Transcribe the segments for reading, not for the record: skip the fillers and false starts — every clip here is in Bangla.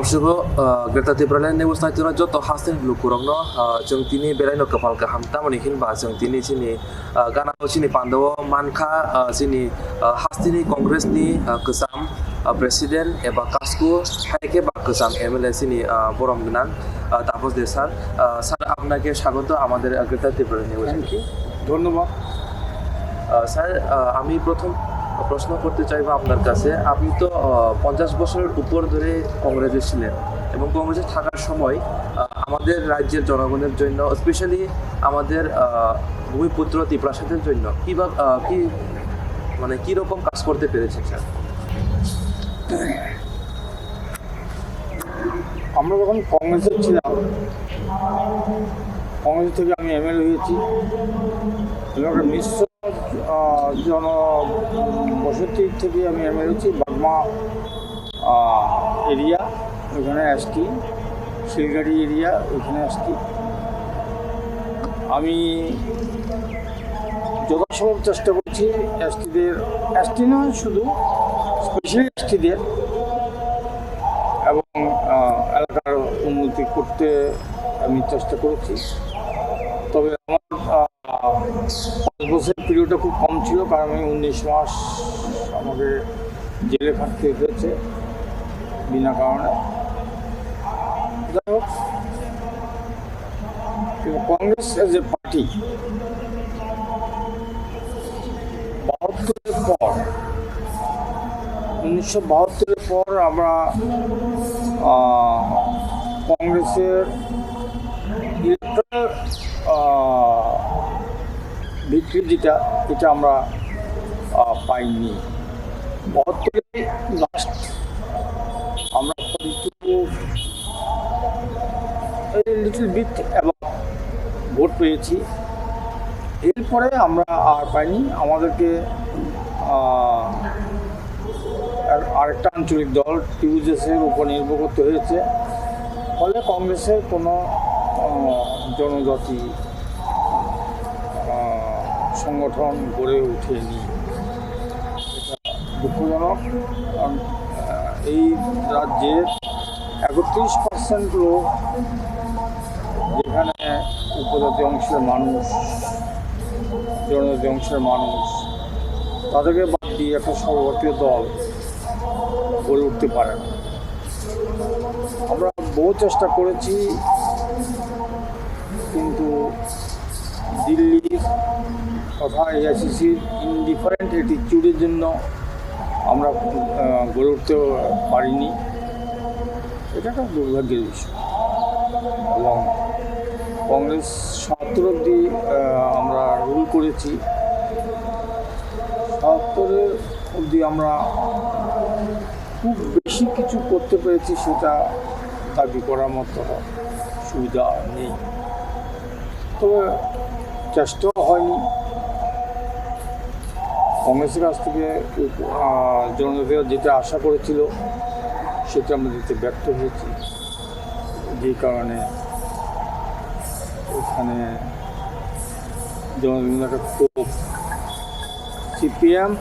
Observo gerta tibralen ne usna tuna joto hasten lu kurangno jeng tini belaino kepal ka hamta manikin ba jeng tini sini gana sini pandawo manka sini hastini kongres ni kesam presiden eba kasku haike ba kesam MLA sini borom gnan tapos desar sir আপনাকে স্বাগত আমাদের gerta tibralen ne thank you ধন্যবাদ স্যার আমি প্রথম প্রশ্ন করতে চাইবো আপনার কাছে আপনি তো 50 বছরের উপর ধরে কংগ্রেসে ছিলেন এবং কংগ্রেসে থাকার সময় আমাদের রাজ্যের জনগণের জন্য স্পেশালি আমাদের ভূমিপুত্র ত্রিপ্রাসাদের জন্য কিভাবে কি রকম কাজ করতে পেরেছেন স্যার? আমরা যখন কংগ্রেসে ছিলাম কংগ্রেস থেকে আমি এমএলএ হয়েছি এবং মিশ্র জনবসতি থেকে আমি এমএলএ হয়েছি বাগমা এরিয়া ওইখানে এসটি শিলগাড়ি এরিয়া ওইখানে এসটি আমি যথাসম্ভব চেষ্টা করছি এসটি নয় শুধু স্পেশালি এসটিদের এবং এলাকার উন্নতি করতে আমি চেষ্টা করেছি। তবে আমার 5 বছরের পিরিয়ডটা খুব কম ছিল, কারণ আমি 19 মাস আমাকে জেলে থাকতে হয়েছে বিনা কারণে। যাই হোক, কিন্তু কংগ্রেস এজ এ পার্টি 1972-এর পর আমরা কংগ্রেসের ইলেকট্রাল ভিক্টরি যেটা এটা আমরা পাইনি। 72-এ লাস্ট আমরা লিটল বিট এবং ভোট পেয়েছি, এরপরে আমরা আর পাইনি। আমাদেরকে আরেকটা আঞ্চলিক দল টিউজেসের উপর নির্ভর করতে হয়েছে, ফলে কংগ্রেসের কোনো জনজাতি সংগঠন গড়ে ওঠেনি। এটা দুঃখজনক, কারণ এই রাজ্যের 31% লোক, যেখানে উপজাতি অংশের মানুষ, জনজাতি অংশের মানুষ, তাদেরকে বাদ দিয়ে একটা সর্বভারতীয় দল গড়ে উঠতে পারে না। আমরা বহু চেষ্টা করেছি, কিন্তু দিল্লির তথা এআইসিসির ইনডিফারেন্ট অ্যাটিটিউডের জন্য আমরা গড়ে উঠতে পারিনি। এটা একটা দুর্ভাগ্যের বিষয়। এবং কংগ্রেস ৭০ অবধি আমরা রুল করেছি, ৭০ অবধি আমরা খুব বেশি কিছু করতে পেরেছি সেটা দাবি করার মতো সুবিধা নেই। তবে চেষ্টাও হয়নি। কংগ্রেসের কাছ থেকে জনতারা যেটা আশা করেছিল সেটা আমরা দিতে ব্যর্থ হয়েছি, যেই কারণে ওখানে জনগণের ক্ষোভ। সিপিএম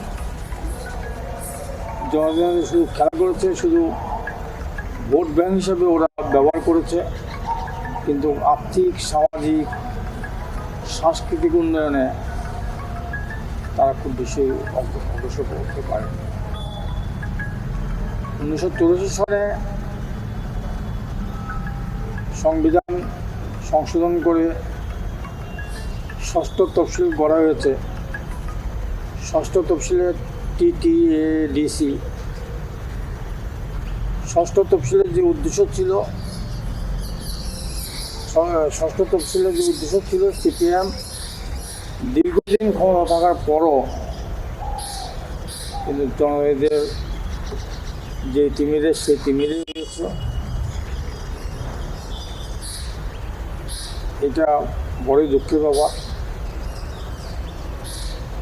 জনগণের শুধু খেলা করেছে, শুধু ভোট ব্যাংক হিসাবে ওরা ব্যবহার করেছে, কিন্তু আর্থিক, সামাজিক, সাংস্কৃতিক উন্নয়নে তারা খুব বেশি অগ্রসর করতে পারে। 1984 সালে সংবিধান সংশোধন করে 6ষ্ঠ তফসিল করা হয়েছে। 6ষ্ঠ তফসিলের TTADC 6ষ্ঠ তফসিলের যে উদ্দেশ্য ছিল, 6ষ্ঠ তফসিলের যে উদ্দেশ্য ছিল, সিপিএম দীর্ঘদিন ক্ষমতা থাকার পরও কিন্তু জনগণদের যে তিমিরে সেই তিমিরে রয়েছে। এটা বড়ই দুঃখের ব্যাপার।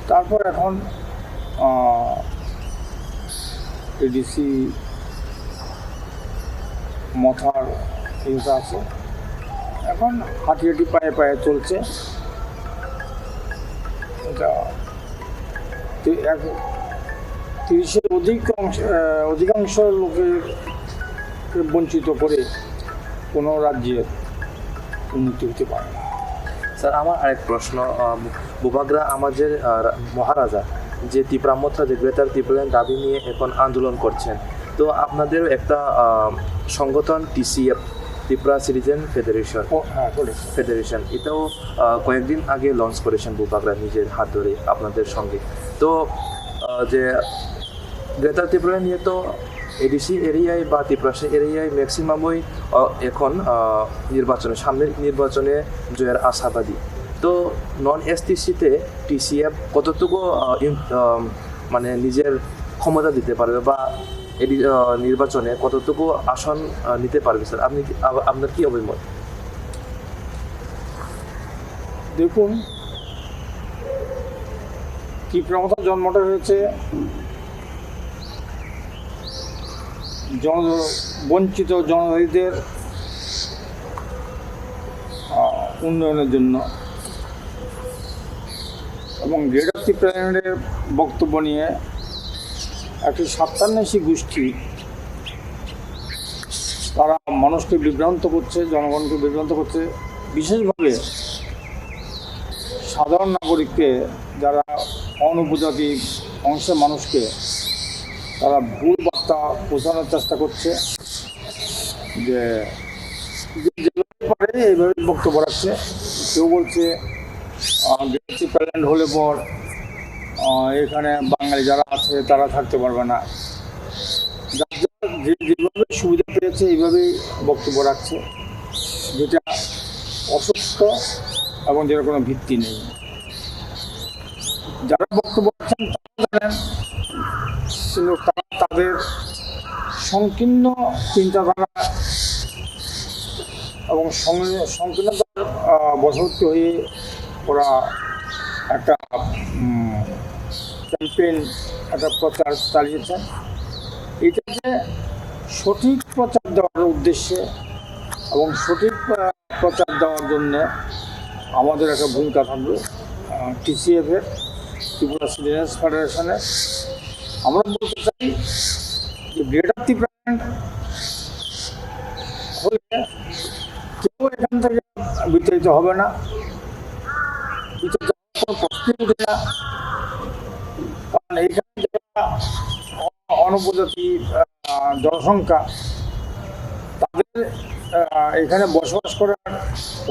তারপর এখন এডিসি মথার ইয়েটা আছে, এখন হাঁটি পায়ে পায়ে চলছে। এটা 30-এর অধিকাংশ লোকের বঞ্চিত করে কোনো রাজ্যের উন্নতি হতে পারে না। স্যার আমার আরেক প্রশ্ন, বুবাগ্রা আমাদের মহারাজা যে তীব্রামত্রা যে গ্রেটার ত্রিপুরার দাবি নিয়ে এখন আন্দোলন করছেন, তো আপনাদেরও একটা সংগঠন TCF, ত্রিপুরা সিটিজেন ফেডারেশন, এটাও কয়েকদিন আগে লঞ্চ করেছেন বুবাগ্রা নিজের হাত ধরে আপনাদের সঙ্গে। তো যে গ্রেটার ত্রিপুরা নিয়ে তো এডিসি এরিয়ায় বা ত্রিপুরা এরিয়ায় ম্যাক্সিমামই এখন সামনের নির্বাচনে জয়ের আশাবাদী। তো নন STCতে TCF কতটুকু মানে নিজের ক্ষমতা দিতে পারবে বা নির্বাচনে কতটুকু আসন নিতে পারবে স্যার, আপনার কি অভিমত? দেখুন, তীব্রমতা জন্মটা হয়েছে বঞ্চিত জনজাতিদের উন্নয়নের জন্য, এবং গ্রেটার ত্রিপুরার বক্তব্য নিয়ে একটি স্বার্থান্বেষী গোষ্ঠী তারা মানুষকে বিভ্রান্ত করছে, জনগণকে বিভ্রান্ত করছে। বিশেষভাবে সাধারণ নাগরিককে, যারা অনুপজাতি অংশের মানুষকে তারা ভুল বার্তা পৌঁছানোর চেষ্টা করছে, যে যেভাবে পারে এইভাবে বক্তব্য রাখছে। কেউ বলছে গ্রেটার হলে পর এখানে বাঙালি যারা আছে তারা থাকতে পারবে না। যেভাবে সুবিধা পেয়েছে এইভাবেই বক্তব্য রাখছে, যেটা অসত্য এবং যেটার কোনো ভিত্তি নেই। যারা বক্তব্য রাখছেন তারা জানেন, কিন্তু তারা তাদের সংকীর্ণ চিন্তাধারা এবং সংকীর্ণতার বশবর্তী হয়ে ওরা একটা ক্যাম্পেইন, একটা প্রচার চালিয়েছেন। এটাকে সঠিক প্রচার দেওয়ার উদ্দেশ্যে এবং সঠিক প্রচার দেওয়ার জন্যে আমাদের একটা ভূমিকা থাকবে TCF-এর, ত্রিপুরা সিটিজেন্স ফেডারেশনের। আমরা বলতে চাই যে গ্রেটার ত্রিপুরা হলে কেউ এখান থেকে বিতাড়িত হবে না, বিতাড়িত কোনো প্রশ্নই উঠে না। কারণ এইখানে যারা অনুপজাতি জনসংখ্যা, তাদের এখানে বসবাস করার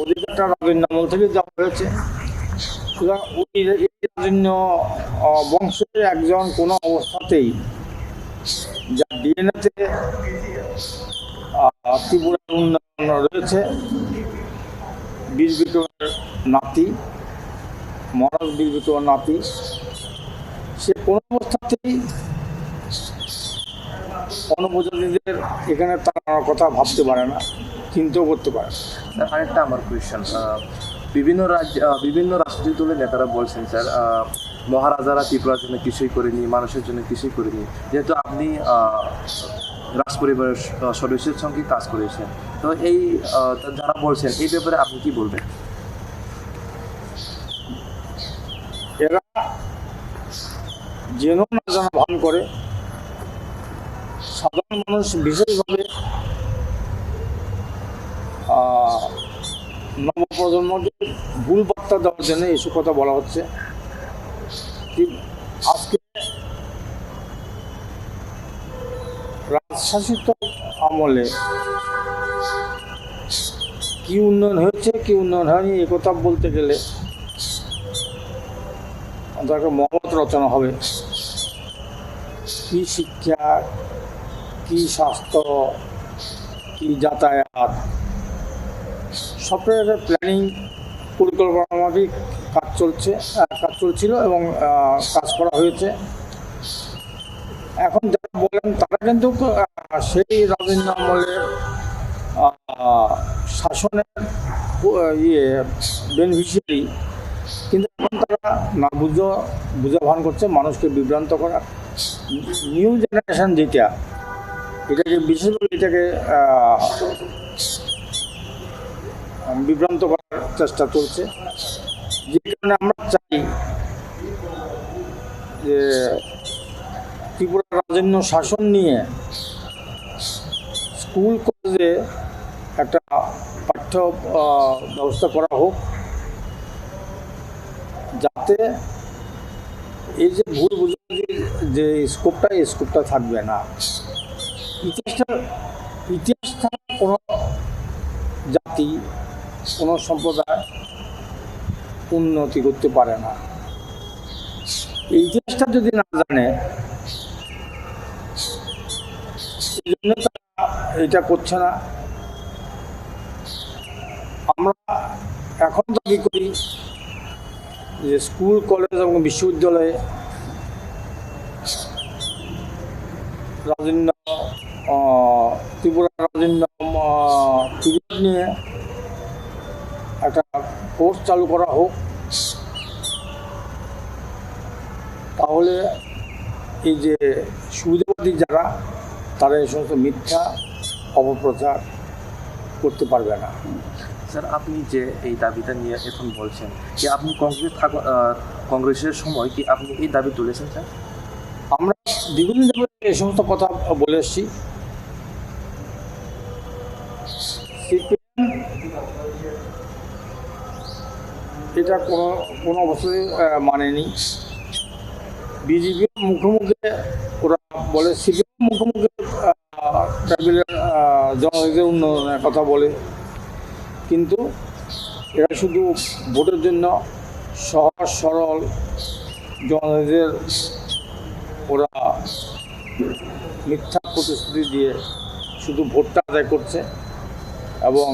অধিকারটা রাজন্য আমল থেকে দেওয়া হয়েছে। সুতরাং উনি রাজন্য বংশের একজন কোনো অবস্থাতেই, যার DNA-তে ত্রিপুরার উন্নয়ন রয়েছে, বীর বিক্রমের নাতি, মহারাজ বীর বিক্রমের নাতি, সে কোনো অবস্থাতেই অনুপজাতিদের এখানে তার কথা ভাবতে পারে না, চিন্তাও করতে পারে না। আরেকটা আমার কোয়েশ্চেন, বিভিন্ন রাজনৈতিক দলের নেতারা বলছেন স্যার মহারাজারা ত্রিপুরার জন্য কিছুই করেনি, মানুষের জন্য কিছুই করেনি। যেহেতু আপনি রাজপরিবারের সদস্যের সঙ্গে কাজ করেছেন, তো এই যারা বলছেন এই ব্যাপারে আপনি কি বলবেন? এরা যেন না জানা ভান করে সাধারণ মানুষ, বিশেষভাবে নবপ্রজন্মকে ভুল বার্তা দেওয়ার জন্য এইসব কথা বলা হচ্ছে। আজকে রাজশাসিত আমলে কি উন্নয়ন হয়েছে, কি উন্নয়ন হয়নি, এ কথা বলতে গেলে একটা মহৎ রচনা হবে। কি শিক্ষা, কি স্বাস্থ্য, কি যাতায়াত, সবটার প্ল্যানিং পরিকল্পনা মাফিক কাজ চলছিল এবং কাজ করা হয়েছে। এখন যারা বলেন তারা কিন্তু সেই রাজন্য আমলের শাসনের বেনিফিশিয়ারি, কিন্তু এখন তারা না বুঝা ভান করছে, মানুষকে বিভ্রান্ত করা। নিউ জেনারেশন যেটা, এটাকে বিশেষভাবে এটাকে বিভ্রান্ত করার চেষ্টা চলছে। যে কারণে আমরা চাই যে ত্রিপুরা রাজন্য শাসন নিয়ে স্কুল কলেজে একটা পাঠ্য ব্যবস্থা করা হোক, যাতে এই যে ভুল বুঝাবুঝির যে স্কোপটা, এই স্কোপটা থাকবে না। ইতিহাস ছাড়া কোনো জাতি, কোনো সম্প্রদায় উন্নতি করতে পারে না। এই ইতিহাসটা যদি না জানে, এই জন্য তারা এটা করছে না। আমরা এখন দাবি করি যে স্কুল, কলেজ এবং বিশ্ববিদ্যালয়ে রাজন্য ত্রিপুরা রাজন্য পিরিয়ড নিয়ে একটা কোর্স চালু করা হোক, তাহলে এই যে সুবিধাবাদী যারা, তারা এই সমস্ত মিথ্যা অপপ্রচার করতে পারবে না। স্যার, আপনি যে এই দাবিটা নিয়ে এখন বলছেন, কি আপনি কংগ্রেসের সময় কি আপনি এই দাবি তুলেছেন স্যার? আমরা দীর্ঘদিন এই সমস্ত কথা বলে এসেছি। এটা কোনো অবস্থায় মানেনি। বিজেপির মুখোমুখি ওরা বলে, সিপিএম মুখোমুখি ট্রাইবেলের জনজাতির উন্নয়নের কথা বলে, কিন্তু এরা শুধু ভোটের জন্য সহজ সরল জনজাতিদের ওরা মিথ্যা প্রতিশ্রুতি দিয়ে শুধু ভোটটা আদায় করছে, এবং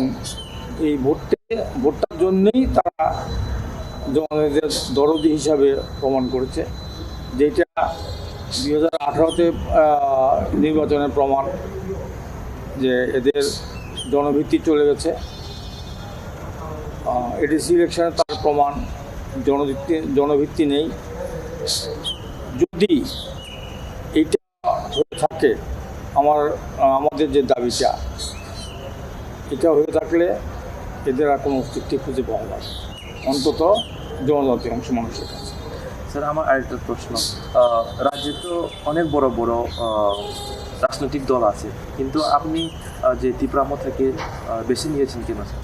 এই ভোটটার জন্যেই তারা জনজাতিদের দরদি হিসাবে প্রমাণ করেছে, যেটা 2018-তে নির্বাচনের প্রমাণ যে এদের জনভিত্তি চলে গেছে। এডিসি ইলেকশনে তার প্রমাণ জনভিত্তি নেই। যদি এইটা হয়ে থাকে, আমাদের যে দাবিটা, এটা হয়ে থাকলে এদের আর কোনো অস্তিত্ব খুঁজে পাওয়া যাবে, অন্তত জনজাতি অংশ মানুষের কাছে। স্যার, আমার আরেকটা প্রশ্ন, রাজ্যে তো অনেক বড় বড় রাজনৈতিক দল আছে, কিন্তু আপনি যে ত্রিপুরা থেকে বেছে নিয়েছেন কেন স্যার?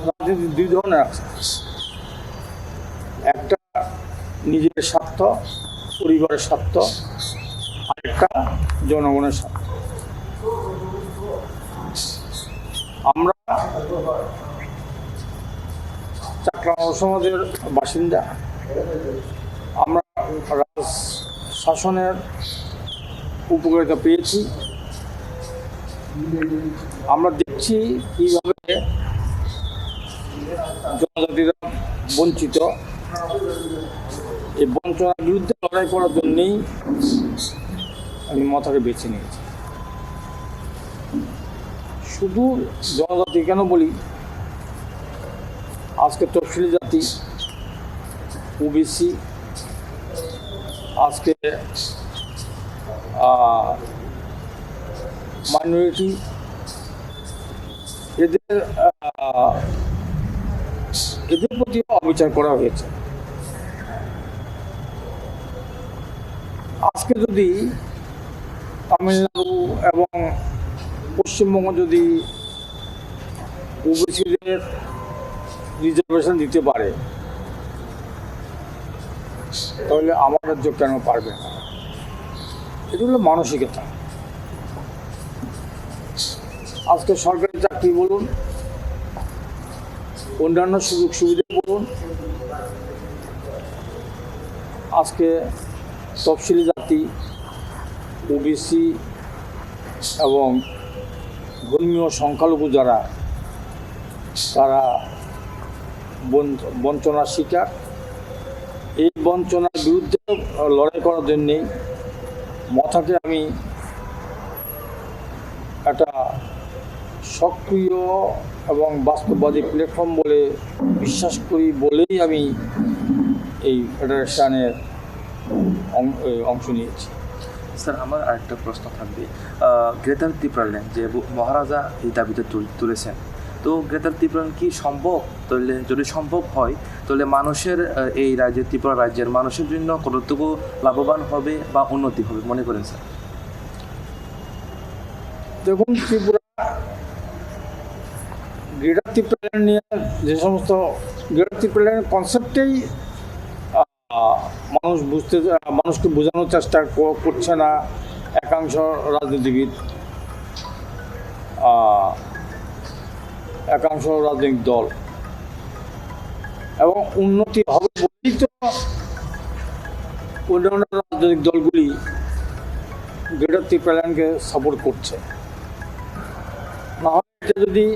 রাজনীতি দুই ধরনের আছে, একটা নিজের স্বার্থ, পরিবারের স্বার্থ, আরেকটা জনগণের স্বার্থ। আমরা চাকরা সমাজের বাসিন্দা, আমরা রাজ শাসনের উপকারিতা পেয়েছি। আমরা দেখছি কীভাবে জনজাতিরা বঞ্চিত। এই বঞ্চনার বিরুদ্ধে লড়াই করার জন্যেই আমি মাথাকে বেছে নিয়েছি। শুধু জনজাতি কেন বলি, আজকে তফসিলি জাতি, ওবিসি, আজকে মাইনরিটি, এদের প্রতি অবিচার করা হয়েছে। আজকে যদি তামিলনাড়ু এবং পশ্চিমবঙ্গ যদি ওবিসিদের রিজার্ভেশন দিতে পারে, তাহলে আমার রাজ্য কেন পারবে না? এটা হলো মানসিকতা। আজকে সরকারি চাকরি বলুন, অন্যান্য সুযোগ সুবিধা বলুন, আজকে তফসিলি জাতি, ওবিসি এবং ধর্মীয় সংখ্যালঘু যারা, তারা বঞ্চনার শিকার। এই বঞ্চনার বিরুদ্ধে লড়াই করার জন্যেই মাথাকে আমি একটা সক্রিয় এবং বাস্তববাদী প্ল্যাটফর্ম বলে বিশ্বাস করি বলেই আমি এই ফেডারেশনের অংশ নিয়েছি। স্যার, আমার আরেকটা প্রশ্ন থাকবে, গ্রেটার ত্রিপুরাল্যান্ড যে মহারাজা এই দাবিতে তুলেছেন, তো গ্রেটার ত্রিপুরাল্যান্ড কি সম্ভব? তাহলে যদি সম্ভব হয়, তাহলে মানুষের এই রাজ্যের, ত্রিপুরা রাজ্যের মানুষের জন্য কতটুকু লাভবান হবে বা উন্নতি হবে মনে করেন স্যার? দেখুন, ত্রিপুরা গ্রেটার ত্রিপুরা নিয়ে যে সমস্ত গ্রেটার ত্রিপুরা কনসেপ্টেই মানুষকে বোঝানোর চেষ্টা করছে না একাংশ রাজনীতিবিদ, একাংশ রাজনৈতিক দল, এবং উন্নতি হবে বলেই তো অন্যান্য রাজনৈতিক দলগুলি গ্রেটার ত্রিপুরাকে সাপোর্ট করছে। না হলে এটা যদি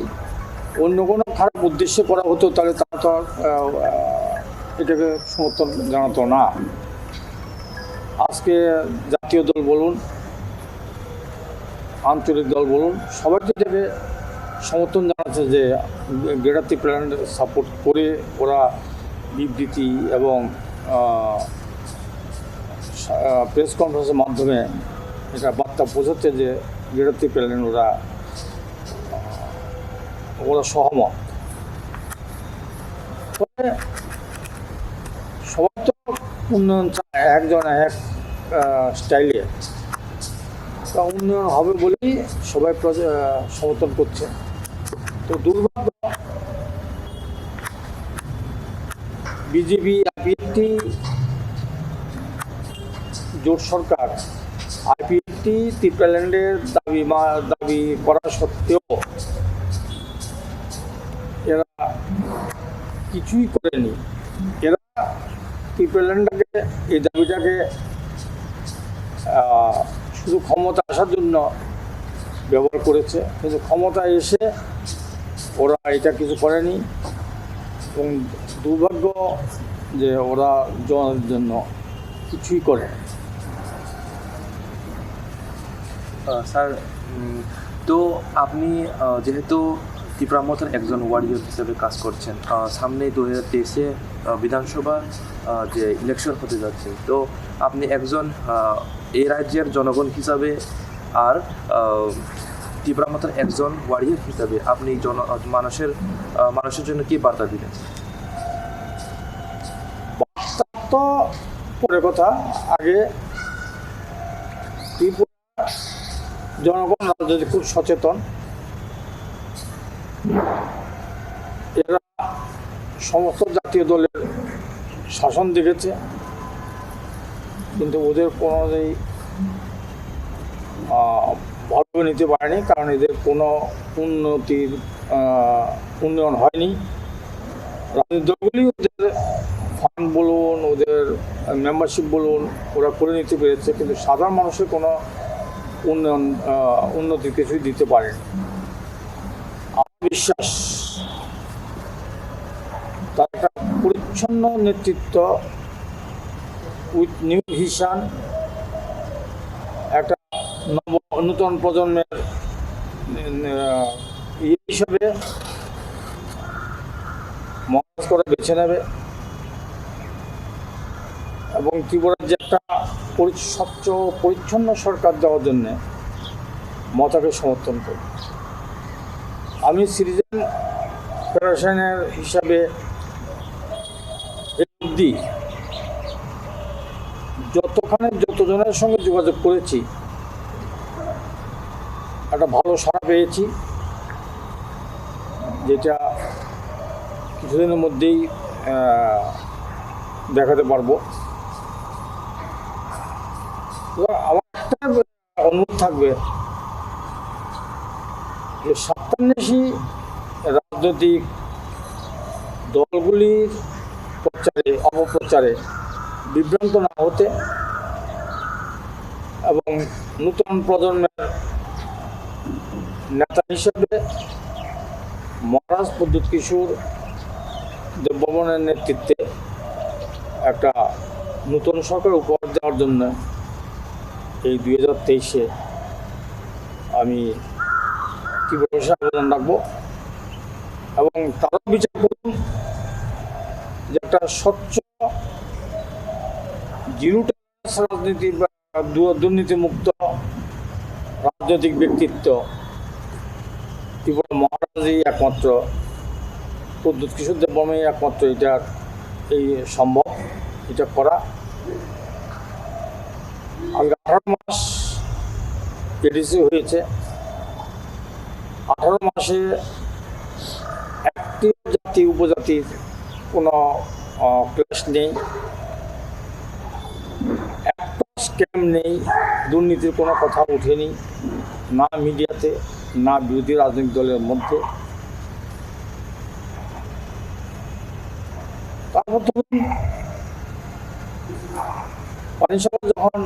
অন্য কোনো খারাপ উদ্দেশ্যে করা হতো তাহলে তারা তো এটাকে সমর্থন জানাতো না। আজকে জাতীয় দল বলুন, আঞ্চলিক দল বলুন, সবাই তো এটাকে সমর্থন জানাচ্ছে যে গ্রেটার ত্রিপুরাকে সাপোর্ট করে ওরা বিবৃতি এবং প্রেস কনফারেন্সের মাধ্যমে এটা বার্তা পৌঁছাচ্ছে যে গ্রেটার ত্রিপুরা ওরা সহমত। তবে সবাই তো উন্নয়ন চায়, একজন এক স্টাইলে, তা উন্নয়ন হবে বলেই সবাই সমর্থন করছে। তো দুর্ভাগ্য, বিজেপি আইপিএফটি জোট সরকার আইপিএফটি ত্রিপুরাল্যান্ডের দাবি করা সত্ত্বেও এরা কিছুই করেনি। এরা ত্রিপুরাল্যান্ডকে এই দাবিটাকে শুধু ক্ষমতা আসার জন্য ব্যবহার করেছে, কিন্তু ক্ষমতায় এসে ওরা এটা কিছু করেনি। এবং দুর্ভাগ্য যে ওরা জনের জন্য কিছুই করে। স্যার, তো আপনি যেহেতু ত্রিপুরা মথের একজন ওয়ারিয়র হিসেবে কাজ করছেন, সামনে 2023-এ বিধানসভা যে ইলেকশন হতে যাচ্ছে, তো আপনি একজন এই রাজ্যের জনগণ হিসাবে আর ত্রিপুরা মথের একজন ওয়ারিয়র হিসাবে আপনি মানুষের জন্য কি বার্তা দিলেন? তো পরে কথা, আগে ত্রিপুরা জনগণ রাজনীতি খুব সচেতন। এরা সমস্ত জাতীয় দলের শাসন দেখেছে, কিন্তু ওদের কোনোদিন ভালোভাবে নিতে পারেনি, কারণ এদের কোনো উন্নয়ন হয়নি। রাজনৈতিক দলগুলি ওদের ফান্ড বলুন, ওদের মেম্বারশিপ বলুন, ওরা করে নিতে পেরেছে, কিন্তু সাধারণ মানুষের কোনো উন্নতি কিছুই দিতে পারেনি। আমার বিশ্বাস তার একটা পরিচ্ছন্ন নেতৃত্ব উইথ নিউ ভিশন, একটা নূতন প্রজন্মের হিসেবে মহারাজ করে বেছে নেবে এবং ত্রিপুরার যে একটা স্বচ্ছ পরিচ্ছন্ন সরকার দেওয়ার জন্যে মতাকে সমর্থন করি। আমি সিটিজেন ফেডারেশনের হিসাবে অবধি যতজনের সঙ্গে যোগাযোগ করেছি একটা ভালো সাড়া পেয়েছি, যেটা কিছুদিনের মধ্যেই দেখাতে পারবো। আমার একটা অনুরোধ থাকবে যে স্বার্থান্বেষী রাজনৈতিক দলগুলির অপপ্রচারে বিভ্রান্ত না হতে এবং নূতন প্রজন্মের নেতা হিসেবে মহারাজ প্রদ্যুৎ কিশোর দেববর্মনের নেতৃত্বে একটা নূতন সরকার উপহার দেওয়ার জন্য এই 2023-এ আমি তীব্র আবেদন রাখবো। এবং তারা বিচার করুন যে একটা স্বচ্ছ জিরো টলারেন্স রাজনীতি বা দুর্নীতিমুক্ত রাজনৈতিক ব্যক্তিত্ব ত্রিপুরা মহারাজই একমাত্র, প্রদ্যুৎ কিশোর দেববর্মনই একমাত্র এই সম্ভব এটা করা। আজকে 18 মাস এডিসি হয়েছে, 18 মাসে একটি জাতি উপজাতির কোনো ক্লাস নেই, একটা স্ক্যাম নেই, দুর্নীতির কোনো কথা ওঠেনি, না মিডিয়াতে না বিরোধী রাজনৈতিক দলের মধ্যে। তারপর ধরুন পানিসাগর যখন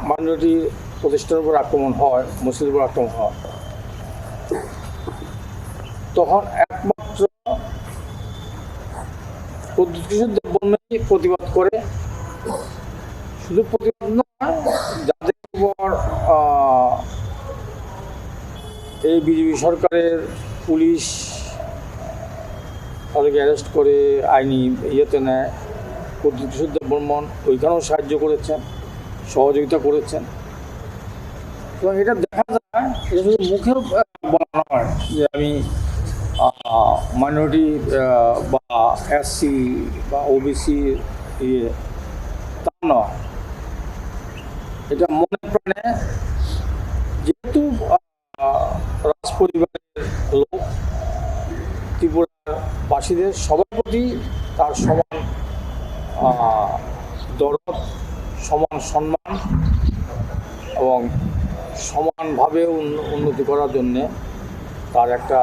মাইনরিটি প্রতিষ্ঠানের উপর আক্রমণ হয়, মুসলিমের উপর আক্রমণ হয়, তখন একমাত্র প্রদ্যুৎ দেববর্মনই প্রতিবাদ করে। শুধু প্রতিবাদ নয়, যাদের উপর এই বিজেপি সরকারের পুলিশ তাদেরকে অ্যারেস্ট করে আইনি ইয়েতে নেয়, প্রদ্যুৎ দেববর্মন ওইখানেও সাহায্য করেছেন, সহযোগিতা করেছেন। তো এটা দেখা যায়, এটা শুধু মুখেও বলা নয় যে আমি মাইনরিটি বা এসসি বা ওবিসি ইয়ে, তা নয়। এটা মনে প্রাণে, যেহেতু রাজ পরিবারের লোক, ত্রিপুরার বাসীদের সবার প্রতি তার সমান দরদ, সমান সম্মান এবং সমানভাবে উন্নতি করার জন্যে তার একটা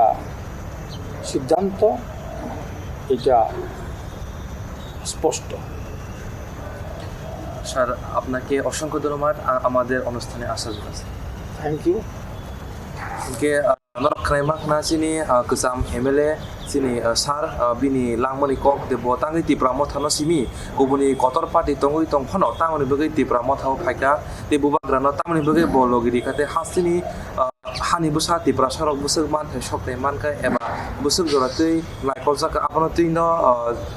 সিদ্ধান্ত, এটা স্পষ্ট। স্যার, আপনাকে অসংখ্য ধন্যবাদ আমাদের অনুষ্ঠানে আসার জন্য। Thank you. Oke, Nangnai makna sini kesam MLA sini sar bini langmani kok de botangi ti pramo thano simi kubuni kotor party tongui tong phono tangoni bagai ti pramo thau phaika te bubagrano tamani bagai bologiri kate hasini hani busa ti prasarok busuk man the shopne manka eba busuk joratui laikol jaka apano tuino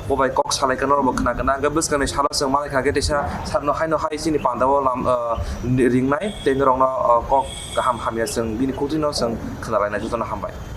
mobai kok salai kanor bokna kana gabus kane shala seng malai khage tesa sarno haino hai sini pandawo lam ringnai te rongno kok gaham hamya seng bini kutino seng khnalaina jutona hambai.